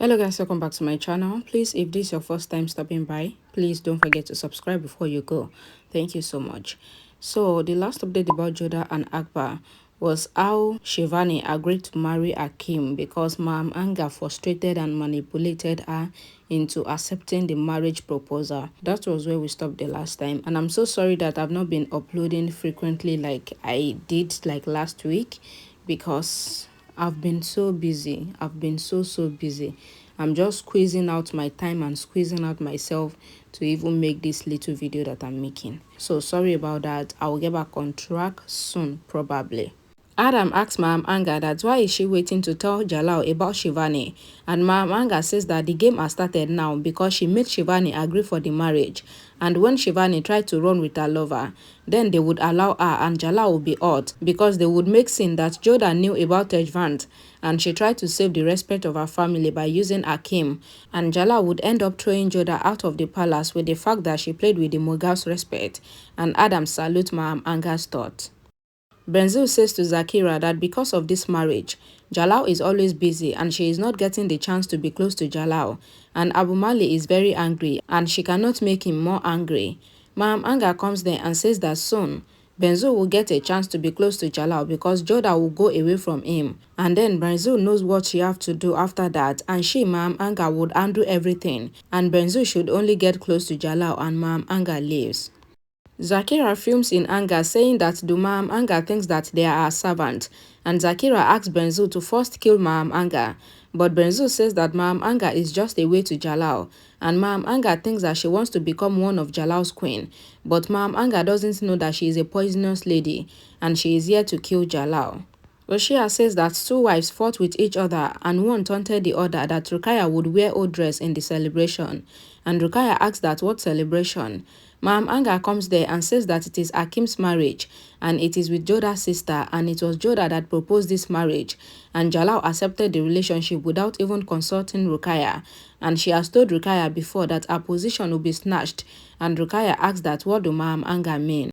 Hello guys, welcome back to my channel. Please, if this is your first time stopping by, please don't forget to subscribe before you go. Thank you so much. So the last update about Jodha and Akbar was how Shivani agreed to marry Hakim because Ma'am Anga frustrated and manipulated her into accepting the marriage proposal. That was where we stopped the last time, and I'm so sorry that I've not been uploading frequently like I did like last week because I've been so busy. I've been so busy. I'm just squeezing out my time and squeezing out myself to even make this little video that I'm making. So sorry about that. I will get back on track soon, probably. Adam asks Ma'am Anga that why is she waiting to tell Jalal about Shivani, and Ma'am Anga says that the game has started now because she made Shivani agree for the marriage, and when Shivani tried to run with her lover, then they would allow her and Jalal would be hurt because they would make scene that Jodha knew about Tejvant and she tried to save the respect of her family by using Hakim, and Jalal would end up throwing Jodha out of the palace with the fact that she played with the Mughals' respect, and Adam salutes Ma'am Anga's thought. Benzil says to Zakira that because of this marriage, Jalal is always busy and she is not getting the chance to be close to Jalal, and Abu Mali is very angry and she cannot make him more angry. Ma'am Anga comes there and says that soon, Benzil will get a chance to be close to Jalal because Jodha will go away from him, and then Benzil knows what she have to do after that, and she, Ma'am Anga, would undo everything, and Benzil should only get close to Jalal and Ma'am Anga leaves. Zakira fumes in anger, saying that Ma'am Anga thinks that they are her servant, and Zakira asks Benzil to first kill Ma'am Anga, but Benzil says that Ma'am Anga is just a way to Jalal, and Ma'am Anga thinks that she wants to become one of Jalal's queen, but Ma'am Anga doesn't know that she is a poisonous lady, and she is here to kill Jalal. Roshia says that two wives fought with each other and one taunted the other that Rukaya would wear old dress in the celebration, and Rukaya asks that what celebration. Ma'am Anga comes there and says that it is Hakim's marriage and it is with Jodha's sister, and it was Jodha that proposed this marriage, and Jalal accepted the relationship without even consulting Rukaya, and she has told Rukaya before that her position will be snatched, and Rukaya asks that what do Ma'am Anga mean.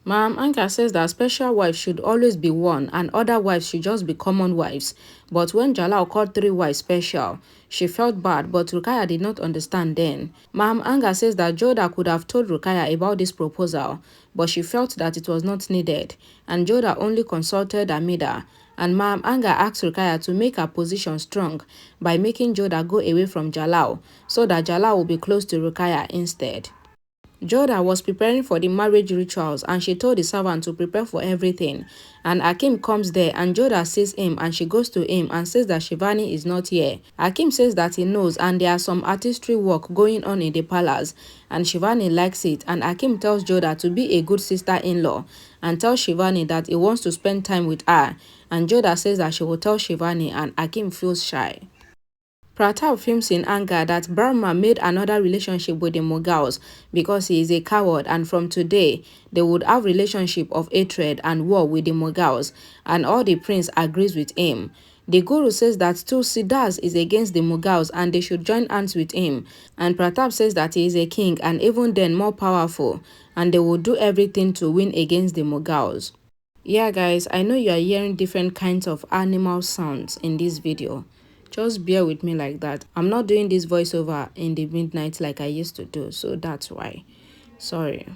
Ma'am Anga says that special wives should always be one and other wives should just be common wives. But when Jalal called three wives special, she felt bad, but Rukaya did not understand then. Ma'am Anga says that Jodha could have told Rukaya about this proposal, but she felt that it was not needed, and Jodha only consulted Amida. And Ma'am Anga asked Rukaya to make her position strong by making Jodha go away from Jalal, so that Jalal will be close to Rukaya instead. Jodha was preparing for the marriage rituals and she told the servant to prepare for everything. And Hakim comes there and Jodha sees him and she goes to him and says that Shivani is not here. Hakim says that he knows and there are some artistry work going on in the palace and Shivani likes it, and Hakim tells Jodha to be a good sister-in-law and tells Shivani that he wants to spend time with her, and Jodha says that she will tell Shivani, and Hakim feels shy. Pratap fumes in anger that Burma made another relationship with the Mughals because he is a coward, and from today they would have relationship of hatred and war with the Mughals, and all the prince agrees with him. The Guru says that Tulsidas is against the Mughals and they should join hands with him, and Pratap says that he is a king and even then more powerful, and they will do everything to win against the Mughals. Yeah guys, I know you are hearing different kinds of animal sounds in this video. Just bear with me like that. I'm not doing this voiceover in the midnight like I used to do, so that's why. Sorry.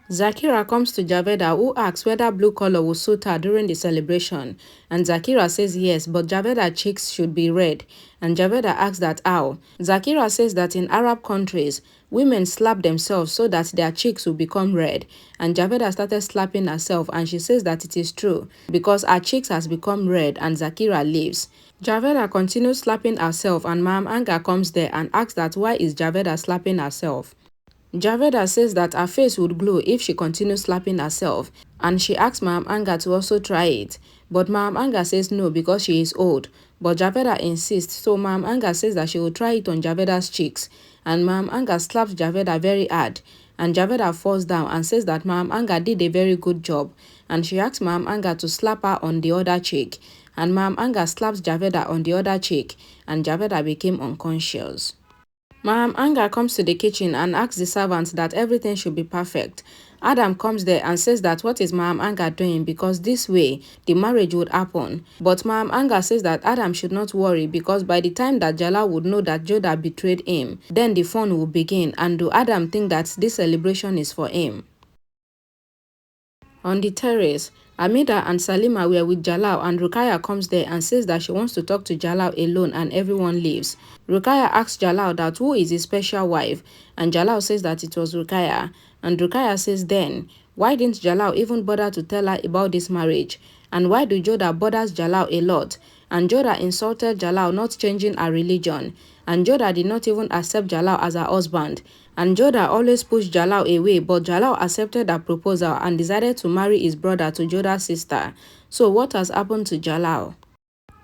Zakira comes to Javeda, who asks whether blue color will suit her during the celebration, and Zakira says yes, but Javeda's cheeks should be red, and Javeda asks that how. Zakira says that in Arab countries, women slap themselves so that their cheeks will become red, and Javeda started slapping herself and she says that it is true because her cheeks has become red, and Zakira leaves. Javeda continues slapping herself and Ma'am Anga comes there and asks that why is Javeda slapping herself. Javeda says that her face would glow if she continues slapping herself, and she asks Ma'am Anga to also try it. But Ma'am Anga says no because she is old. But Javeda insists, so Ma'am Anga says that she will try it on Javeda's cheeks, and Ma'am Anga slaps Javeda very hard, and Javeda falls down and says that Ma'am Anga did a very good job, and she asks Ma'am Anga to slap her on the other cheek, and Ma'am Anga slaps Javeda on the other cheek, and Javeda became unconscious. Ma'am Anga comes to the kitchen and asks the servant that everything should be perfect, Adam comes there and says that what is Maham Anga doing, because this way the marriage would happen. But Maham Anga says that Adam should not worry, because by the time that Jalal would know that Jodha betrayed him, then the fun will begin, and do Adam think that this celebration is for him. On the terrace, Amida and Salima were with Jalal, and Rukaya comes there and says that she wants to talk to Jalal alone, and everyone leaves. Rukaya asks Jalal that who is his special wife, and Jalal says that it was Rukaya. And Rukaya says then, why didn't Jalal even bother to tell her about this marriage? And why do Jodha bothers Jalal a lot? And Jodha insulted Jalal not changing her religion. And Jodha did not even accept Jalal as her husband. And Jodha always pushed Jalal away, but Jalal accepted her proposal and decided to marry his brother to Jodha's sister. So what has happened to Jalal?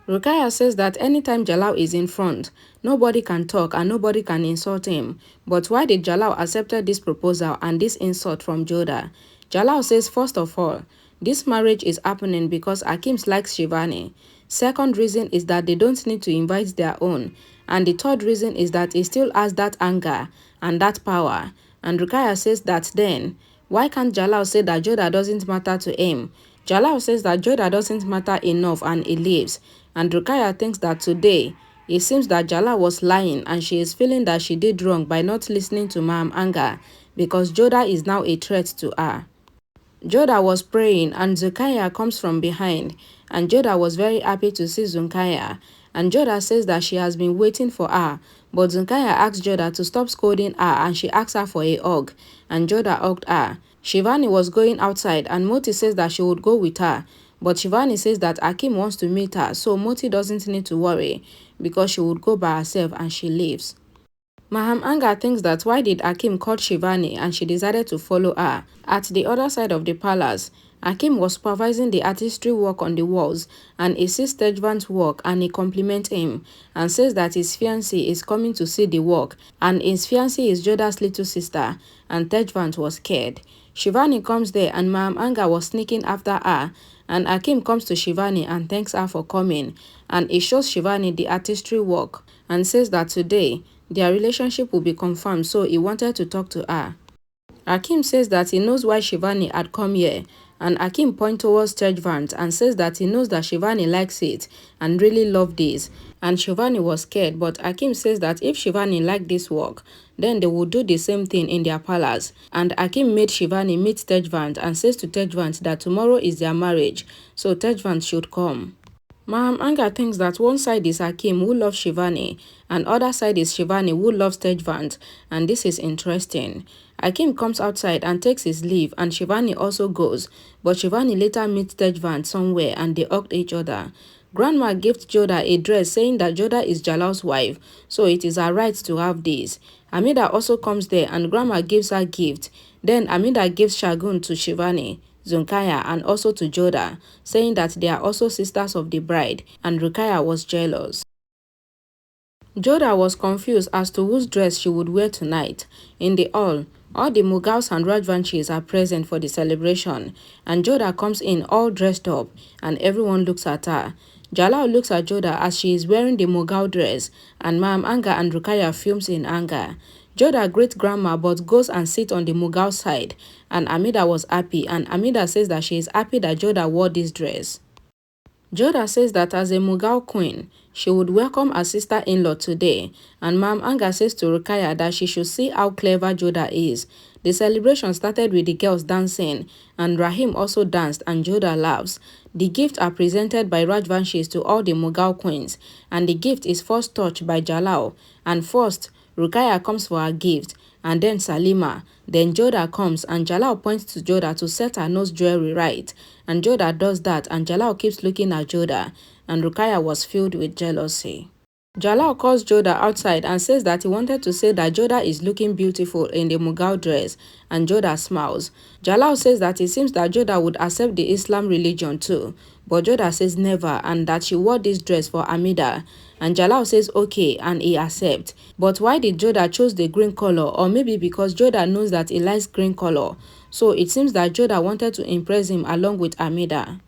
Rukaya says that anytime Jalal is in front, nobody can talk and nobody can insult him. But why did Jalal accept this proposal and this insult from Jodha? Jalal says, first of all, this marriage is happening because Hakim likes Shivani. Second reason is that they don't need to invite their own. And the third reason is that he still has that anger and that power. And Rukaya says that then, why can't Jalal say that Jodha doesn't matter to him? Jalal says that Jodha doesn't matter enough and he leaves. And Rukaya thinks that today, it seems that Jalal was lying and she is feeling that she did wrong by not listening to Maham Anga, because Jodha is now a threat to her. Jodha was praying and Zulkaya comes from behind, and Jodha was very happy to see Zulkaya. And Jodha says that she has been waiting for her, but Zulkaya asks Jodha to stop scolding her and she asks her for a hug, and Jodha hugged her. Shivani was going outside and Moti says that she would go with her, but Shivani says that Hakim wants to meet her, so Moti doesn't need to worry because she would go by herself, and she leaves. Maham Anga thinks that why did Hakim call Shivani, and she decided to follow her. At the other side of the palace, Hakim was supervising the artistry work on the walls, and he sees Tejvan's work and he compliments him and says that his fiancée is coming to see the work, and his fiancée is Jodha's little sister, and Tejvan was scared. Shivani comes there and Maham Anga was sneaking after her, and Hakim comes to Shivani and thanks her for coming, and he shows Shivani the artistry work and says that today their relationship will be confirmed, so he wanted to talk to her. Hakim says that he knows why Shivani had come here, and Hakim points towards Tejvan and says that he knows that Shivani likes it and really loved this. And Shivani was scared, but Hakim says that if Shivani liked this work, then they would do the same thing in their palace. And Hakim made Shivani meet Tejvan and says to Tejvan that tomorrow is their marriage, so Tejvan should come. Maham Anga thinks that one side is Hakim who loves Shivani and other side is Shivani who loves Tejvan, and this is interesting. Hakim comes outside and takes his leave, and Shivani also goes, but Shivani later meets Tejvan somewhere and they hug each other. Grandma gives Jodha a dress saying that Jodha is Jalal's wife, so it is her right to have this. Amida also comes there and Grandma gives her gift. Then Amida gives Shagun to Shivani, Zulkaya and also to Jodha, saying that they are also sisters of the bride, and Rukaya was jealous. Jodha was confused as to whose dress she would wear tonight. In the hall, all the Mughals and Rajvanshis are present for the celebration, and Jodha comes in all dressed up, and everyone looks at her. Jalal looks at Jodha as she is wearing the Mughal dress, and Maham Anga and Rukaya fumes in anger. Jodha greets Grandma but goes and sits on the Mughal side, and Amida was happy, and Amida says that she is happy that Jodha wore this dress. Jodha says that as a Mughal queen, she would welcome her sister-in-law today, and Maham Anga says to Rukaya that she should see how clever Jodha is. The celebration started with the girls dancing, and Rahim also danced, and Jodha laughs. The gifts are presented by Rajvanshis to all the Mughal queens, and the gift is first touched by Jalal, and first, Rukaya comes for her gift, and then Salima. Then Jodha comes and Jalal points to Jodha to set her nose jewelry right, and Jodha does that and Jalal keeps looking at Jodha, and Rukaya was filled with jealousy. Jalal calls Jodha outside and says that he wanted to say that Jodha is looking beautiful in the Mughal dress, and Jodha smiles. Jalal says that it seems that Jodha would accept the Islam religion too, but Jodha says never, and that she wore this dress for Amida. And Jalal says okay, and he accepts. But why did Jodha choose the green color? Or maybe because Jodha knows that he likes green color. So it seems that Jodha wanted to impress him along with Amida.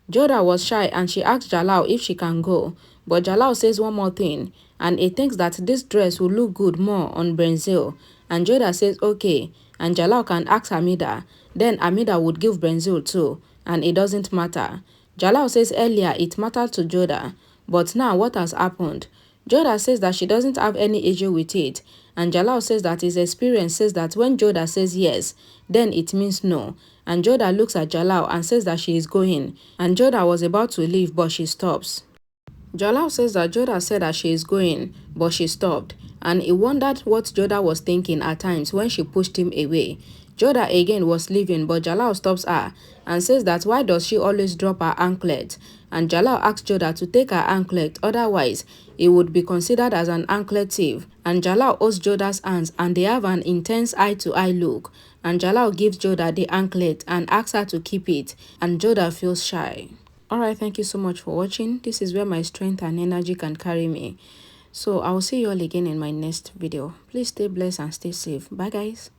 Jodha was shy and she asked Jalal if she can go, but Jalal says one more thing, and he thinks that this dress will look good more on Brazil. And Jodha says okay, and Jalal can ask Amida. Then Amida would give Benzil too, and it doesn't matter. Jalal says earlier it mattered to Jodha, but now what has happened? Jodha says that she doesn't have any issue with it, and Jalal says that his experience says that when Jodha says yes, then it means no. And Jodha looks at Jalal and says that she is going, and Jodha was about to leave but she stops. Jalal says that Jodha said that she is going, but she stopped, and he wondered what Jodha was thinking at times when she pushed him away. Jodha again was leaving, but Jalal stops her and says that why does she always drop her anklet? And Jalal asks Jodha to take her anklet, otherwise he would be considered as an anklet thief. And Jalal holds Jodha's hands and they have an intense eye-to-eye look. And Jalal gives Jodha the anklet and asks her to keep it, and Jodha feels shy. Alright, thank you so much for watching. This is where my strength and energy can carry me. So I will see you all again in my next video. Please stay blessed and stay safe. Bye guys.